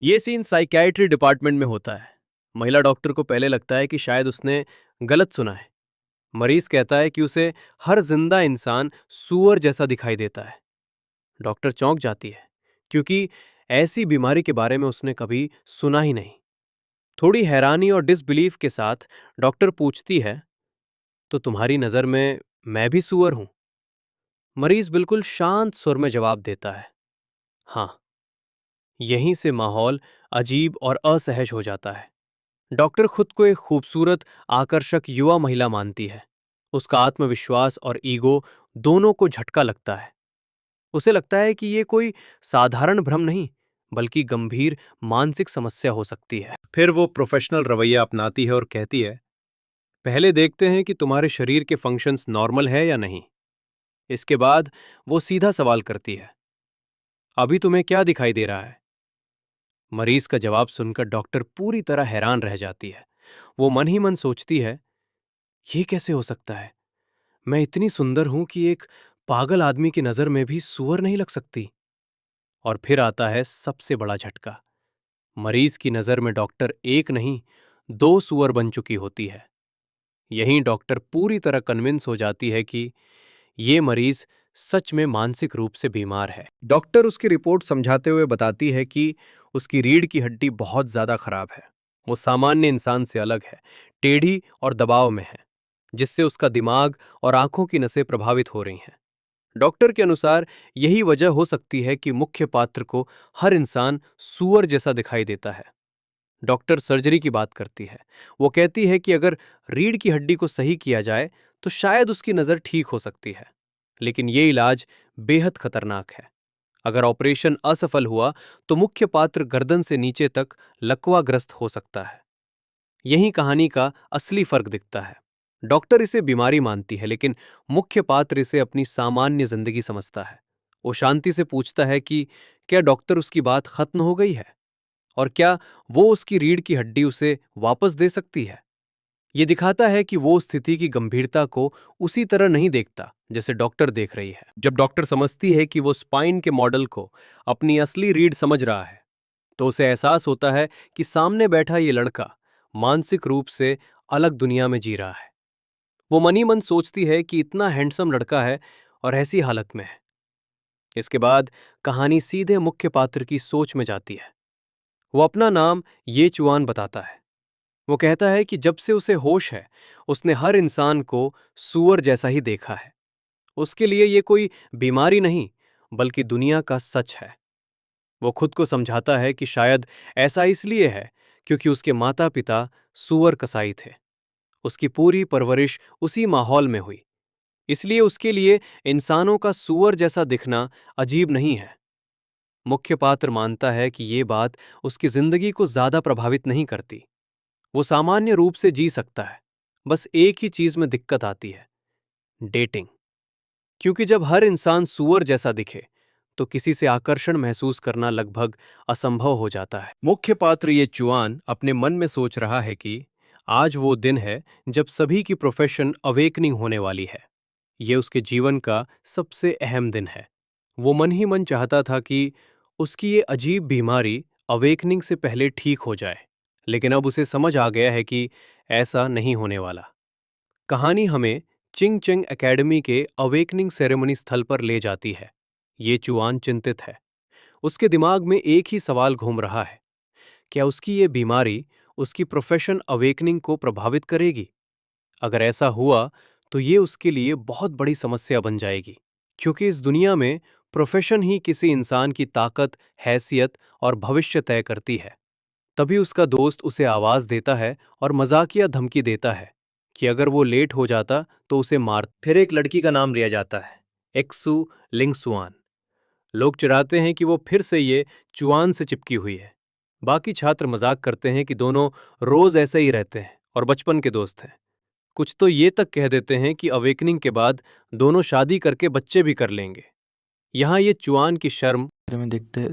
ये scene psychiatry department में होता है। महिला डॉक्टर को पहले लगता है कि शायद उसने गलत सुना है। मरीज कहता है कि उसे हर जिंदा इंसान सूअर जैसा दिखाई देता है। डॉक्टर चौंक जाती है क्योंकि ऐसी बीमारी के बारे में उसने कभी सुना ही नहीं। थोड़ी हैरानी और डिसबिलीफ के साथ डॉक्टर पूछती है, तो तुम्हारी नजर में मैं भी सूअर हूं? मरीज बिल्कुल शांत स्वर में जवाब देता है, हाँ। यहीं से माहौल अजीब और असहज हो जाता है। डॉक्टर खुद को एक खूबसूरत, आकर्षक युवा महिला मानती है। उसका आत्मविश्वास और ईगो दोनों को झटका लगता है। उसे लगता है कि ये कोई साधारण भ्रम नहीं, बल्कि गंभीर मानसिक समस्या हो सकती है। फिर वो प्रोफेशनल रवैया अपनाती है और कहती है, पहले देखते हैं कि तुम्हारे शरीर के फंक्शंस नॉर्मल है या नहीं। इसके बाद वो सीधा सवाल करती है, अभी तुम्हें क्या दिखाई दे रहा है? मरीज का जवाब सुनकर डॉक्टर पूरी तरह हैरान रह जाती है। वो मन ही मन सोचती है, ये कैसे हो सकता है? मैं इतनी सुंदर हूं कि एक पागल आदमी की नजर में भी सूअर नहीं लग सकती। और फिर आता है सबसे बड़ा झटका। मरीज की नजर में डॉक्टर एक नहीं, दो सूअर बन चुकी होती है। यहीं डॉक्टर पूरी तरह कन्विंस हो जाती है कि ये मरीज सच में मानसिक रूप से बीमार है। डॉक्टर उसकी रिपोर्ट समझाते हुए बताती है कि उसकी रीढ़ की हड्डी बहुत ज्यादा खराब है। वो सामान्य इंसान से अलग है, टेढ़ी और दबाव में है, जिससे उसका दिमाग और आंखों की नसें प्रभावित हो रही हैं। डॉक्टर के अनुसार यही वजह हो सकती है कि मुख्य पात्र को हर इंसान सूअर जैसा दिखाई देता है। डॉक्टर सर्जरी की बात करती है। वो कहती है कि अगर रीढ़ की हड्डी को सही किया जाए तो शायद उसकी नज़र ठीक हो सकती है। लेकिन ये इलाज बेहद खतरनाक है। अगर ऑपरेशन असफल हुआ तो मुख्य पात्र गर्दन से नीचे तक लकवाग्रस्त हो सकता है। यही कहानी का असली फर्क दिखता है। डॉक्टर इसे बीमारी मानती है, लेकिन मुख्य पात्र इसे अपनी सामान्य जिंदगी समझता है। वो शांति से पूछता है कि क्या डॉक्टर उसकी बात खत्म हो गई है, और क्या वो उसकी रीढ़ की हड्डी उसे वापस दे सकती है। ये दिखाता है कि वो स्थिति की गंभीरता को उसी तरह नहीं देखता जैसे डॉक्टर देख रही है। जब डॉक्टर समझती है कि वो स्पाइन के मॉडल को अपनी असली रीढ़ समझ रहा है, तो उसे एहसास होता है कि सामने बैठा ये लड़का मानसिक रूप से अलग दुनिया में जी रहा है। वो मन ही मन सोचती है कि इतना हैंडसम लड़का है और ऐसी हालत में है। इसके बाद कहानी सीधे मुख्य पात्र की सोच में जाती है। वो अपना नाम ये चुआन बताता है। वो कहता है कि जब से उसे होश है, उसने हर इंसान को सूअर जैसा ही देखा है। उसके लिए ये कोई बीमारी नहीं, बल्कि दुनिया का सच है। वो खुद को समझाता है कि शायद ऐसा इसलिए है क्योंकि उसके माता पिता सूअर कसाई थे। उसकी पूरी परवरिश उसी माहौल में हुई, इसलिए उसके लिए इंसानों का सूअर जैसा दिखना अजीब नहीं है। मुख्य पात्र मानता है कि ये बात उसकी जिंदगी को ज्यादा प्रभावित नहीं करती। वो सामान्य रूप से जी सकता है। बस एक ही चीज में दिक्कत आती है, डेटिंग। क्योंकि जब हर इंसान सूअर जैसा दिखे तो किसी से आकर्षण महसूस करना लगभग असंभव हो जाता है। मुख्य पात्र ये चुआन अपने मन में सोच रहा है कि आज वो दिन है जब सभी की प्रोफेशन अवेकनिंग होने वाली है। ये उसके जीवन का सबसे अहम दिन है। वो मन ही मन चाहता था कि उसकी ये अजीब बीमारी अवेकनिंग से पहले ठीक हो जाए, लेकिन अब उसे समझ आ गया है कि ऐसा नहीं होने वाला। कहानी हमें चिंग चिंग एकेडमी के अवेकनिंग सेरेमनी स्थल पर ले जाती है। ये चुआन चिंतित है। उसके दिमाग में एक ही सवाल घूम रहा है, क्या उसकी ये बीमारी उसकी प्रोफेशन अवेकनिंग को प्रभावित करेगी? अगर ऐसा हुआ तो ये उसके लिए बहुत बड़ी समस्या बन जाएगी, क्योंकि इस दुनिया में प्रोफेशन ही किसी इंसान की ताकत, हैसियत और भविष्य तय करती है। तभी उसका दोस्त उसे आवाज देता है और मजाकिया धमकी देता है कि अगर वो लेट हो जाता तो उसे मार। फिर एक लड़की का नाम लिया जाता है, एक्सू लिंगसुआन। लोग चिढ़ाते हैं कि वो फिर से ये चुआन से चिपकी हुई है। बाकी छात्र मजाक करते हैं कि दोनों रोज ऐसे ही रहते हैं और बचपन के दोस्त हैं। कुछ तो ये तक कह देते हैं कि अवेकनिंग के बाद दोनों शादी करके बच्चे भी कर लेंगे। यहाँ ये चुआन की शर्म बारे में देखते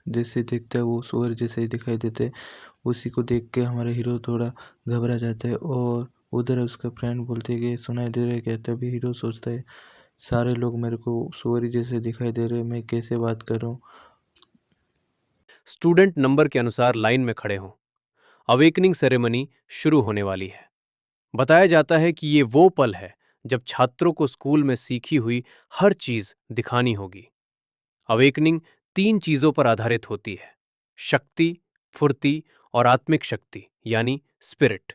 जैसे देखता है वो सूअर जैसे ही दिखाई देते हैं। उसी को देख के हमारा हीरो थोड़ा घबरा जाता है और उधर उसका फ्रेंड बोलते हैं कि सुनाई दे रहा है क्या। तभी हीरो सोचता है सारे लोग मेरे को सूअर ही जैसे दिखाई दे रहे हैं, मैं कैसे बात करूं। स्टूडेंट नंबर के अनुसार लाइन में खड़े हों। अवेकनिंग सेरेमनी शुरू होने वाली है। बताया जाता है कि ये वो पल है जब छात्रों को स्कूल में सीखी हुई हर चीज दिखानी होगी। अवेकनिंग 3 चीजों पर आधारित होती है: शक्ति, फुर्ती और आत्मिक शक्ति यानी स्पिरिट।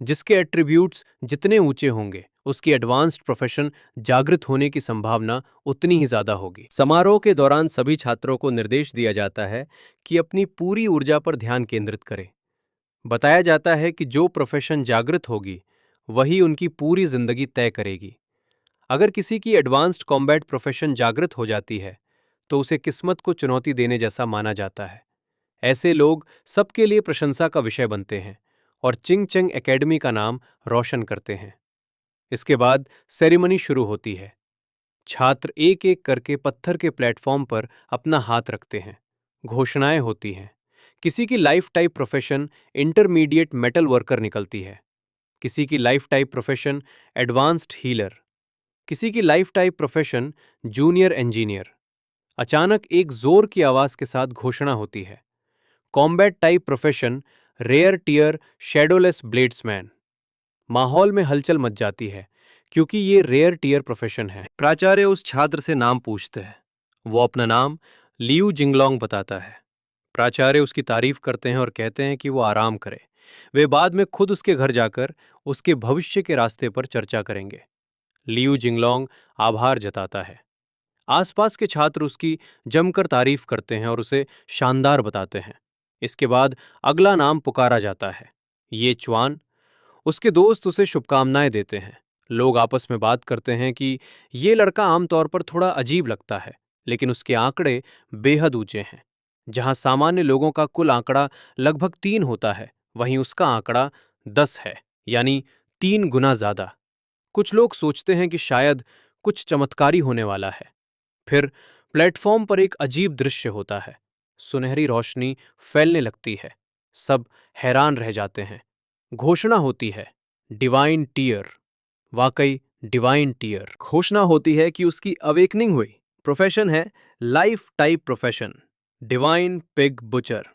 जिसके एट्रीब्यूट्स जितने ऊंचे होंगे, उसकी एडवांस्ड प्रोफेशन जागृत होने की संभावना उतनी ही ज्यादा होगी। समारोह के दौरान सभी छात्रों को निर्देश दिया जाता है कि अपनी पूरी ऊर्जा पर ध्यान केंद्रित करें। बताया जाता है कि जो प्रोफेशन जागृत होगी, वही उनकी पूरी जिंदगी तय करेगी। अगर किसी की एडवांस्ड कॉम्बैट प्रोफेशन जागृत हो जाती है, तो उसे किस्मत को चुनौती देने जैसा माना जाता है। ऐसे लोग सबके लिए प्रशंसा का विषय बनते हैं और चिंग चंग एकेडमी का नाम रोशन करते हैं। इसके बाद सेरेमनी शुरू होती है। छात्र एक एक करके पत्थर के प्लेटफॉर्म पर अपना हाथ रखते हैं। घोषणाएं होती हैं। किसी की life type profession intermediate metal worker निकलती है। किसी की life type profession advanced healer. किसी की life type profession junior engineer. अचानक एक जोर की आवाज के साथ घोषणा होती है: combat type profession rare tier shadowless bladesman. माहौल में हलचल मच जाती है, क्योंकि ये रेयर टियर प्रोफेशन है। प्राचार्य उस छात्र से नाम पूछते हैं। वो अपना नाम लियू जिंगलोंग बताता है। प्राचार्य उसकी तारीफ करते हैं और कहते हैं कि वो आराम करे। वे बाद में खुद उसके घर जाकर उसके भविष्य के रास्ते पर चर्चा करेंगे। लियू जिंगलोंग आभार जताता है। आसपास के छात्र उसकी जमकर तारीफ करते हैं और उसे शानदार बताते हैं। इसके बाद अगला नाम पुकारा जाता है, ये चुआन। उसके दोस्त उसे शुभकामनाएं देते हैं। लोग आपस में बात करते हैं कि ये लड़का आमतौर पर थोड़ा अजीब लगता है, लेकिन उसके आंकड़े बेहद ऊंचे हैं। जहां सामान्य लोगों का कुल आंकड़ा लगभग 3 होता है, वहीं उसका आंकड़ा 10 है, यानी 3 गुना ज्यादा। कुछ लोग सोचते हैं कि शायद कुछ चमत्कारी होने वाला है। फिर प्लेटफॉर्म पर एक अजीब दृश्य होता है। सुनहरी रोशनी फैलने लगती है। सब हैरान रह जाते हैं। घोषणा होती है, डिवाइन टीयर। वाकई डिवाइन टीयर। घोषणा होती है कि उसकी अवेकनिंग हुई। प्रोफेशन है life type profession, divine pig butcher.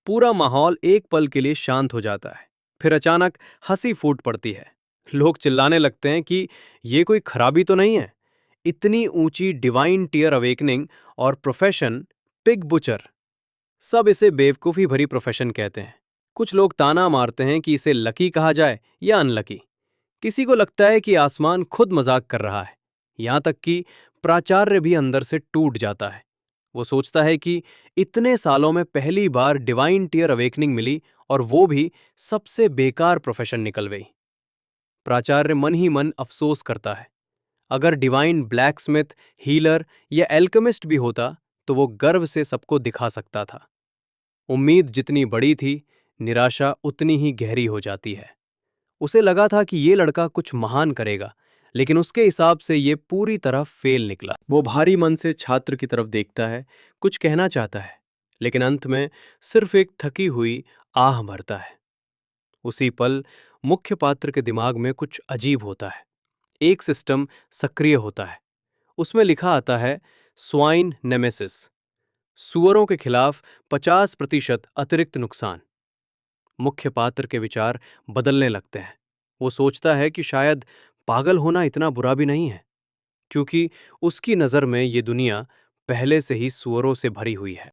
पूरा माहौल एक पल के लिए शांत हो जाता है। फिर अचानक हंसी फूट पड़ती है। लोग चिल्लाने लगते हैं कि ये कोई खराबी तो नहीं है। इतनी ऊंची डिवाइन टीयर अवेकनिंग और प्रोफेशन पिग बुचर। सब इसे बेवकूफ़ी भरी प्रोफेशन कहते हैं। कुछ लोग ताना मारते हैं कि इसे लकी कहा जाए या अनलकी। किसी को लगता है कि आसमान खुद मजाक कर रहा है। यहां तक कि प्राचार्य भी अंदर से टूट जाता है। वो सोचता है कि इतने सालों में पहली बार डिवाइन टीयर अवेकनिंग मिली, और वो भी सबसे बेकार प्रोफेशन निकल गई। प्राचार्य मन ही मन अफसोस करता है। अगर डिवाइन ब्लैकस्मिथ, हीलर या एल्केमिस्ट भी होता, तो वो गर्व से सबको दिखा सकता था। उम्मीद जितनी बड़ी थी, निराशा उतनी ही गहरी हो जाती है। उसे लगा था कि ये लड़का कुछ महान करेगा, लेकिन उसके हिसाब से ये पूरी तरह फेल निकला। वो भारी मन से छात्र की तरफ देखता है, कुछ कहना चाहता है, लेकिन अंत में सिर्फ एक थकी हुई आह भरता है। उसी पल मुख्य पात्र के दिमाग में कुछ अजीब होता है। एक सिस्टम सक्रिय होता है। उसमें लिखा आता है, स्वाइन नेमेसिस, सुअरों के खिलाफ 50% अतिरिक्त नुकसान। मुख्य पात्र के विचार बदलने लगते हैं। वो सोचता है कि शायद पागल होना इतना बुरा भी नहीं है, क्योंकि उसकी नज़र में ये दुनिया पहले से ही सुअरों से भरी हुई है।